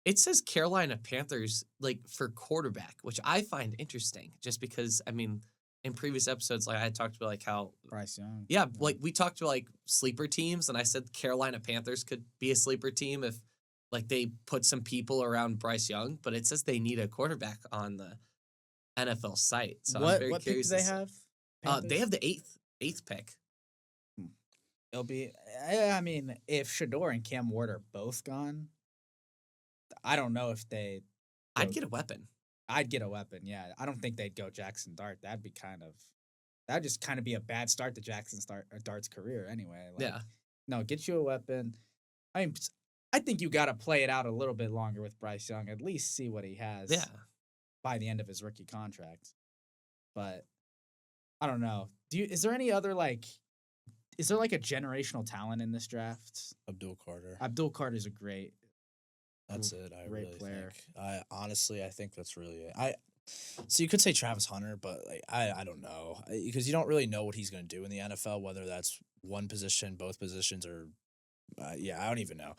It says Carolina Panthers like for quarterback, which I find interesting, just because I mean, in previous episodes, like I talked about like how Bryce Young. Yeah, like we talked about like sleeper teams, and I said Carolina Panthers could be a sleeper team if like they put some people around Bryce Young, but it says they need a quarterback on the NFL site. So I'm very what pick do curious. they have? They have the eighth pick. It'll be. I mean, if Shador and Cam Ward are both gone, I don't know if they. I'd get a weapon. Yeah. I don't think they'd go Jackson Dart. That'd just kind of be a bad start to Jackson Dart's career anyway. Like, Yeah. No, get you a weapon. I mean, I think you got to play it out a little bit longer with Bryce Young. At least see what he has. Yeah. By the end of his rookie contract. But I don't know. Is there any other like? Is there like a generational talent in this draft? Abdul Carter. Abdul Carter's a great. That's it. I great really player. think. I think that's really it. So you could say Travis Hunter, but like I don't know, because you don't really know what he's going to do in the NFL, whether that's one position, both positions, or I don't even know.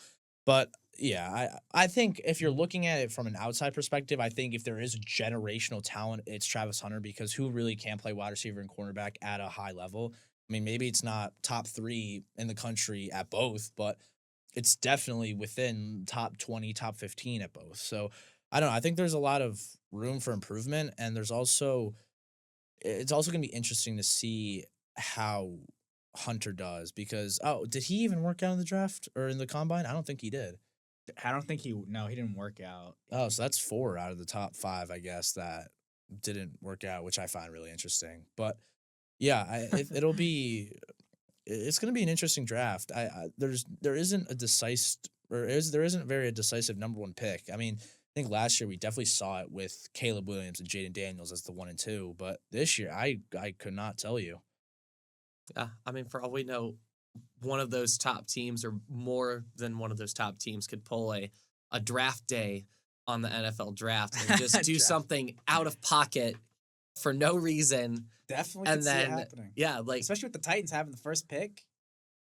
But yeah, I think if you're looking at it from an outside perspective, I think if there is generational talent, it's Travis Hunter, because who really can play wide receiver and cornerback at a high level? I mean, maybe it's not top 3 in the country at both, but it's definitely within top 20, top 15 at both. So I don't know. I think there's a lot of room for improvement, and it's also going to be interesting to see how Hunter does, because did he even work out in the draft or in the combine? I don't think he did. I don't think he didn't work out. Oh, so that's 4 out of the top 5, I guess, that didn't work out, which I find really interesting. But yeah, it'll be. It's going to be an interesting draft. There isn't a very decisive number 1 pick. I mean, I think last year we definitely saw it with Caleb Williams and Jaden Daniels as the 1 and 2, but this year I could not tell you. Yeah, I mean, for all we know, one of those top teams or more than one of those top teams could pull a draft day on the NFL draft and just do something out of pocket for no reason. Definitely and see it then happening. Yeah, like especially with the Titans having the first pick,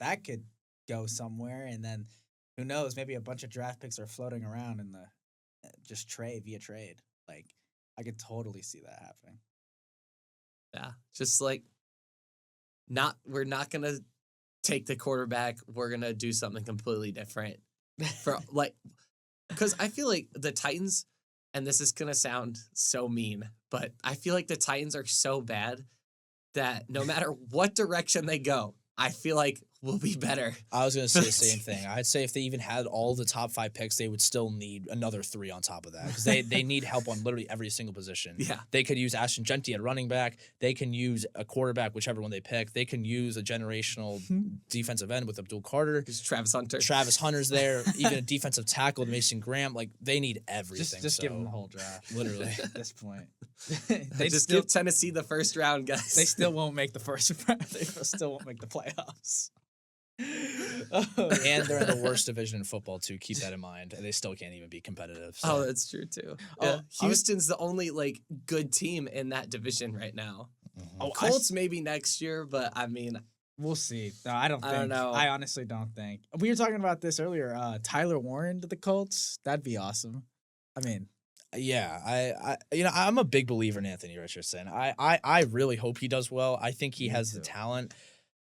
that could go somewhere, and then who knows, maybe a bunch of draft picks are floating around in the just via trade. Like I could totally see that happening. Yeah, just like we're not going to take the quarterback, we're going to do something completely different. For like cuz I feel like the Titans, and this is going to sound so mean, but I feel like the Titans are so bad that no matter what direction they go, I feel like we'll be better. I was going to say the same thing. I'd say if they even had all the top 5 picks, they would still need another 3 on top of that, because they need help on literally every single position. Yeah. They could use Ashton Genty at running back. They can use a quarterback, whichever one they pick. They can use a generational defensive end with Abdul Carter. Travis Hunter. Travis Hunter's there. Even a defensive tackle, Mason Graham. Like, they need everything. Just give them the whole draft. Literally. At this point. They just give Tennessee the first round, guys. They still won't make the first round. They still won't make the playoffs. And they're in the worst division in football too. Keep that in mind. And they still can't even be competitive. So. Oh, that's true too. Oh, Yeah. Houston's the only like good team in that division right now. Oh, Colts maybe next year, but I mean, we'll see. No, I don't think. I don't know. I honestly don't think. We were talking about this earlier. Tyler Warren to the Colts. That'd be awesome. I mean, yeah, I'm a big believer in Anthony Richardson. I really hope he does well. I think he Me has too. the talent.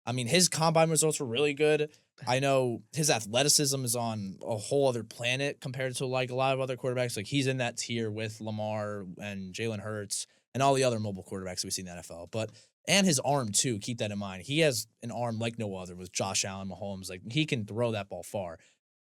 I mean, his combine results were really good. I know his athleticism is on a whole other planet compared to like a lot of other quarterbacks. Like he's in that tier with Lamar and Jalen Hurts and all the other mobile quarterbacks that we see in the NFL. And his arm too. Keep that in mind. He has an arm like no other with Josh Allen, Mahomes. Like he can throw that ball far.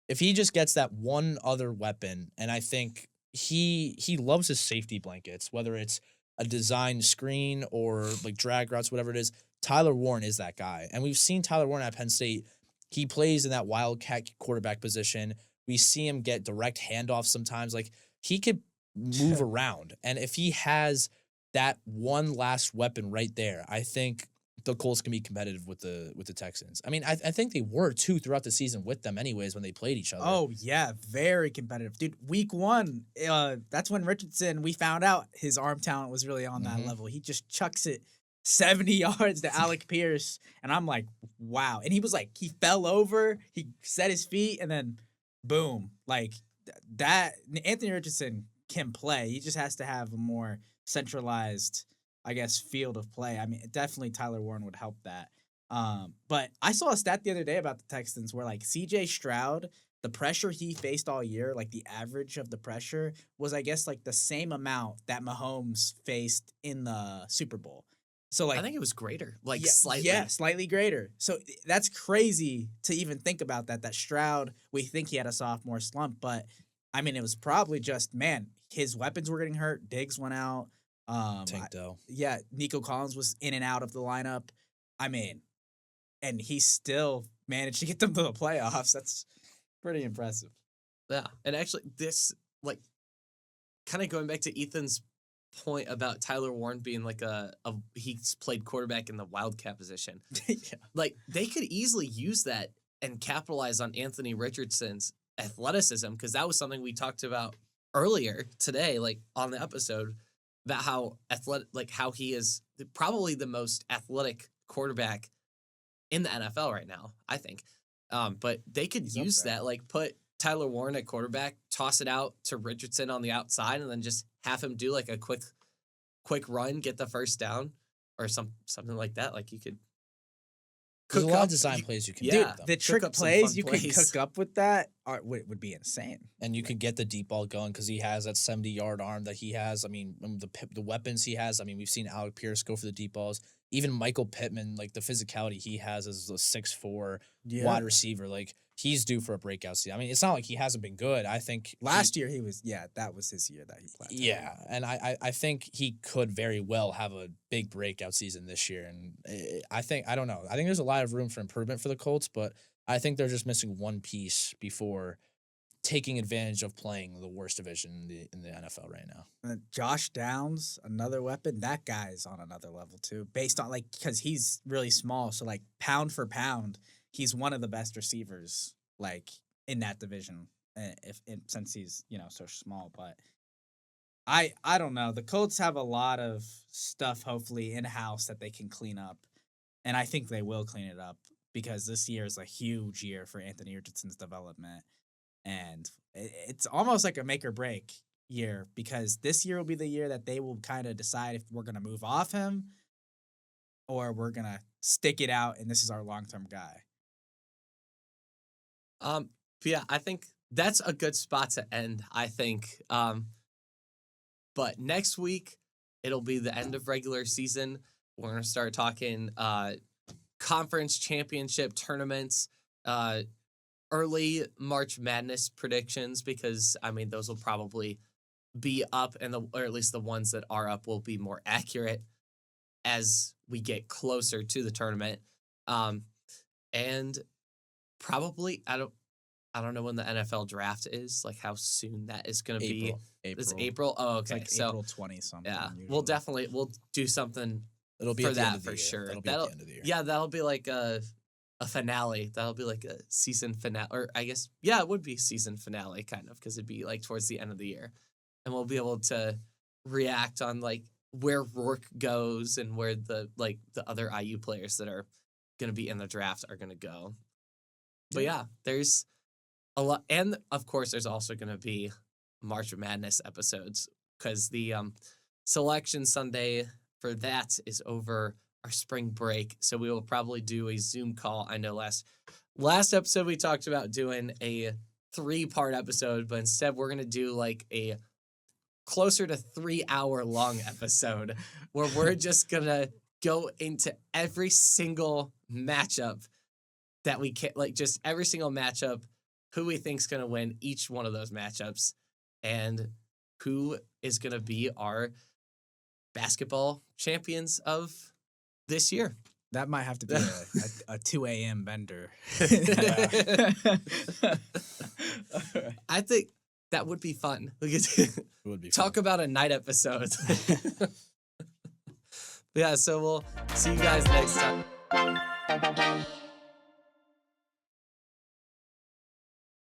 If he just gets that one other weapon, and I think he loves his safety blankets, whether it's a designed screen or like drag routes, whatever it is. Tyler Warren is that guy. And we've seen Tyler Warren at Penn State. He plays in that wildcat quarterback position. We see him get direct handoffs sometimes. Like he could move around. And if he has that one last weapon right there, I think the Colts can be competitive with the Texans. I mean, I think they were too throughout the season with them anyways when they played each other. oh yeah, very competitive, dude. Week 1, that's when Richardson. We found out his arm talent was really on that level. He just chucks it 70 yards to Alec Pierce, and I'm like, wow. And he was like, he fell over, he set his feet, and then boom, like that. Anthony Richardson can play. He just has to have a more centralized, I guess, field of play. I mean, definitely Tyler Warren would help that. But I saw a stat the other day about the Texans where like CJ Stroud, the pressure he faced all year, like the average of the pressure was, I guess, like the same amount that Mahomes faced in the Super Bowl. So like I think it was greater, like yeah, slightly. Yeah, slightly greater. So that's crazy to even think about that. That Stroud, we think he had a sophomore slump, but I mean, it was probably just, man, his weapons were getting hurt. Diggs went out. Tank Dell. Yeah, Nico Collins was in and out of the lineup. I mean, and he still managed to get them to the playoffs. That's pretty impressive. Yeah, and actually, this like kind of going back to Ethan's point about Tyler Warren being like he's played quarterback in the wildcat position. Yeah. Like they could easily use that and capitalize on Anthony Richardson's athleticism, because that was something we talked about earlier today, like on the episode, about how athletic, like how he is probably the most athletic quarterback in the NFL right now, I think. But they could He's up use there. that, like put Tyler Warren at quarterback, toss it out to Richardson on the outside, and then just have him do like a quick run, get the first down, or something like that. Like you could There's a cook lot up- of design plays you can yeah. do with them. The trick up some plays fun you could plays. cook up with that would be insane. And you could get the deep ball going because he has that 70-yard arm that he has. I mean, the weapons he has. I mean, we've seen Alec Pierce go for the deep balls. Even Michael Pittman, like the physicality he has as a 6'4" wide receiver, like he's due for a breakout season. I mean, it's not like he hasn't been good. I think Last year he was, that was his year that he played. yeah, and I think he could very well have a big breakout season this year. And I don't know. I think there's a lot of room for improvement for the Colts, but I think they're just missing one piece before taking advantage of playing the worst division in the NFL right now. Josh Downs, another weapon. That guy's on another level too, based on like, because he's really small. So like pound for pound, he's one of the best receivers like in that division. Since he's so small, but I don't know. The Colts have a lot of stuff hopefully in house that they can clean up, and I think they will clean it up because this year is a huge year for Anthony Richardson's development. And it's almost like a make or break year because this year will be the year that they will kind of decide if we're going to move off him or we're going to stick it out and this is our long-term guy. But yeah, I think that's a good spot to end, I think. But next week, it'll be the end of regular season. We're going to start talking conference championship tournaments, early March Madness predictions, because I mean those will probably be up, or at least the ones that are up will be more accurate as we get closer to the tournament. And probably I don't know when the NFL draft is, like how soon that is going to be. It's April. Oh, okay. It's like April 20 something. Yeah, usually. we'll do something. It'll be for at the that end of the for year. sure. That'll be at the end of the year. Yeah, that'll be like a a finale. That'll be like a season finale, or I guess, yeah, it would be season finale kind of, because it'd be like towards the end of the year. And we'll be able to react on like where Rourke goes and where the other IU players that are going to be in the draft are going to go. But yeah, there's a lot. And of course, there's also going to be March Madness episodes, because the selection Sunday for that is over our spring break. So we will probably do a Zoom call. I know last episode we talked about doing a 3-part episode, but instead we're going to do like a closer to 3-hour long episode where we're just going to go into every single matchup that we can, like just every single matchup, who we think's going to win each one of those matchups, and who is going to be our basketball champions of this year. That might have to be a 2 a.m. bender. I think that would be fun. It would be Talk about a night episode. Yeah, so we'll see you guys next time.